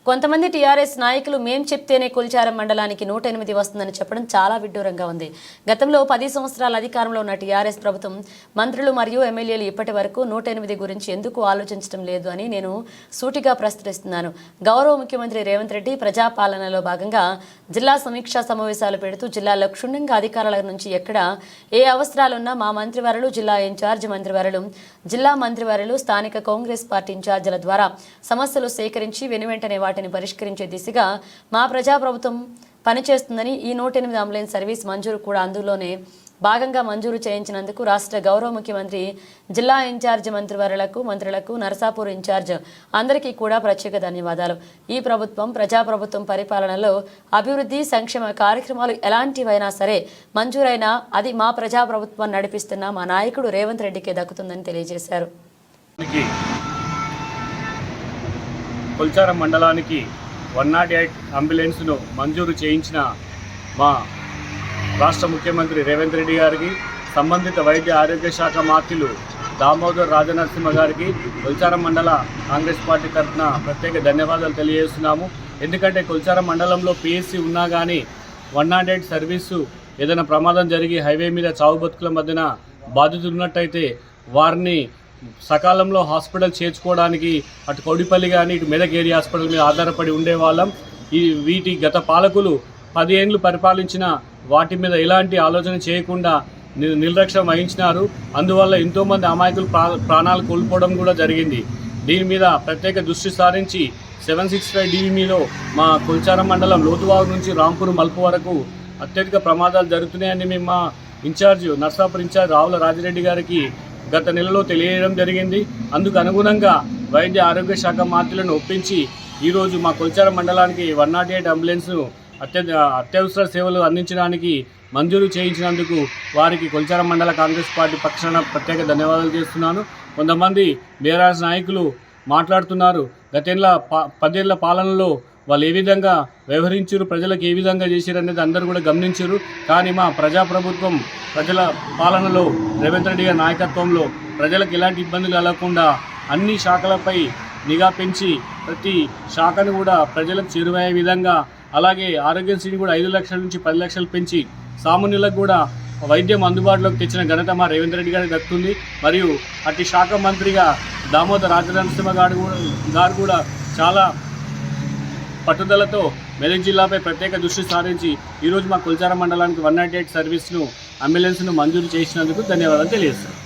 కొంతమంది టీఆర్ఎస్ నాయకులు మేం చెప్తేనే కొల్చారం మండలానికి 108 వస్తుందని చెప్పడం చాలా విడ్డూరంగా ఉంది. గతంలో 10 సంవత్సరాల అధికారంలో ఉన్న టీఆర్ఎస్ ప్రభుత్వం మంత్రులు మరియు ఎమ్మెల్యేలు ఇప్పటి వరకు 108 గురించి ఎందుకు ఆలోచించడం లేదు అని నేను సూటిగా ప్రశ్నిస్తున్నాను. గౌరవ ముఖ్యమంత్రి రేవంత్ రెడ్డి ప్రజాపాలనలో భాగంగా జిల్లా సమీక్షా సమావేశాలు పెడుతూ జిల్లాలో క్షుణ్ణంగా అధికారుల నుంచి ఎక్కడ ఏ అవసరాలున్నా మా మంత్రివర్యులు, జిల్లా ఇన్ఛార్జ్ మంత్రివర్యులు, జిల్లా మంత్రివర్యులు, స్థానిక కాంగ్రెస్ పార్టీ ఇన్ఛార్జీల ద్వారా సమస్యలు సేకరించి వెనువెంటనే వాటిని పరిష్కరించే దిశగా మా ప్రజాప్రభుత్వం పనిచేస్తుందని ఈ 108 అంబులెన్స్ సర్వీస్ మంజూరు కూడా అందులోనే భాగంగా మంజూరు చేయించినందుకు రాష్ట్ర గౌరవ ముఖ్యమంత్రి, జిల్లా ఇన్ఛార్జ్ మంత్రులకు, నరసాపూర్ ఇన్ఛార్జ్ అందరికీ కూడా ప్రత్యేక ధన్యవాదాలు. ఈ ప్రభుత్వం ప్రజాప్రభుత్వం పరిపాలనలో అభివృద్ధి సంక్షేమ కార్యక్రమాలు ఎలాంటివైనా సరే మంజూరైనా అది మా ప్రజాప్రభుత్వం నడిపిస్తున్న మా నాయకుడు రేవంత్ రెడ్డికే దక్కుతుందని తెలియజేశారు. కొల్చారం మండలానికి 108 అంబులెన్స్ను మంజూరు చేయించిన మా రాష్ట్ర ముఖ్యమంత్రి రేవంత్ రెడ్డి గారికి, సంబంధిత వైద్య ఆరోగ్య శాఖ మంత్రులు దామోదర్ రాజనరసింహ గారికి కొల్చారం మండల కాంగ్రెస్ పార్టీ తరఫున ప్రత్యేక ధన్యవాదాలు తెలియజేస్తున్నాము. ఎందుకంటే కొల్చారం మండలంలో పిఎస్సి ఉన్నా కానీ 108 సర్వీసు ఏదైనా ప్రమాదం జరిగి హైవే మీద చావు బతుకుల మధ్యన బాధితులు ఉన్నట్టయితే వారిని సకాలంలో హాస్పిటల్ చేర్చుకోవడానికి అటు కౌడిపల్లి కానీ ఇటు మెదక్ ఏరియా హాస్పిటల్ మీద ఆధారపడి ఉండేవాళ్ళం. వీటి గత పాలకులు 10 ఏళ్ళు పరిపాలించిన వాటి మీద ఎలాంటి ఆలోచన చేయకుండా నిర్లక్ష్యం వహించినారు. అందువల్ల ఎంతోమంది అమాయకులు ప్రాణాలు కోల్పోవడం కూడా జరిగింది. దీని మీద ప్రత్యేక దృష్టి సారించి 765 DVMలో మా కొల్చారం మండలం లోతువాగు నుంచి రాంపూర్ మలుపు వరకు అత్యధిక ప్రమాదాలు జరుగుతున్నాయని మేము మా ఇన్ఛార్జ్ నర్సాపూర్ ఇన్ఛార్జ్ రావుల రాజిరెడ్డి గారికి గత నెలలో తెలియజేయడం జరిగింది. అందుకు అనుగుణంగా వైద్య ఆరోగ్య శాఖ మంత్రులను ఒప్పించి ఈరోజు మా కొల్చారం మండలానికి 108 అంబులెన్స్ అత్యవసర సేవలు అందించడానికి మంజూరు చేయించినందుకు వారికి కొల్చారం మండల కాంగ్రెస్ పార్టీ పక్షాన ప్రత్యేక ధన్యవాదాలు చేస్తున్నాను. కొంతమంది బీఆర్ఎస్ నాయకులు మాట్లాడుతున్నారు, గతేళ్ళ 10 ఏళ్ల పాలనలో వాళ్ళు ఏ విధంగా వ్యవహరించారు, ప్రజలకు ఏ విధంగా చేశారు అనేది అందరూ కూడా గమనించారు. కానీ మా ప్రజాప్రభుత్వం ప్రజల పాలనలో రేవంత్ రెడ్డి గారి నాయకత్వంలో ప్రజలకు ఎలాంటి ఇబ్బందులు కలగకుండా అన్ని శాఖలపై నిఘా పెంచి ప్రతి శాఖను కూడా ప్రజలకు చేరువయ్యే విధంగా, అలాగే ఆరోగ్యశ్రీని కూడా 5 లక్షల నుంచి 10 లక్షలు పెంచి సామాన్యులకు కూడా వైద్యం అందుబాటులోకి తెచ్చిన ఘనత మా రేవంత్ రెడ్డి గారికి దక్కుతుంది. మరియు అట్టి శాఖ మంత్రిగా దామోదర్ రాజనరసింహ గారు కూడా చాలా పట్టుదలతో మెదక్ జిల్లాపై ప్రత్యేక దృష్టి సారించి ఈరోజు మా కొల్చారం మండలానికి 108 సర్వీస్ను అంబులెన్స్ను మంజూరు చేసినందుకు ధన్యవాదాలు తెలియజేస్తాను.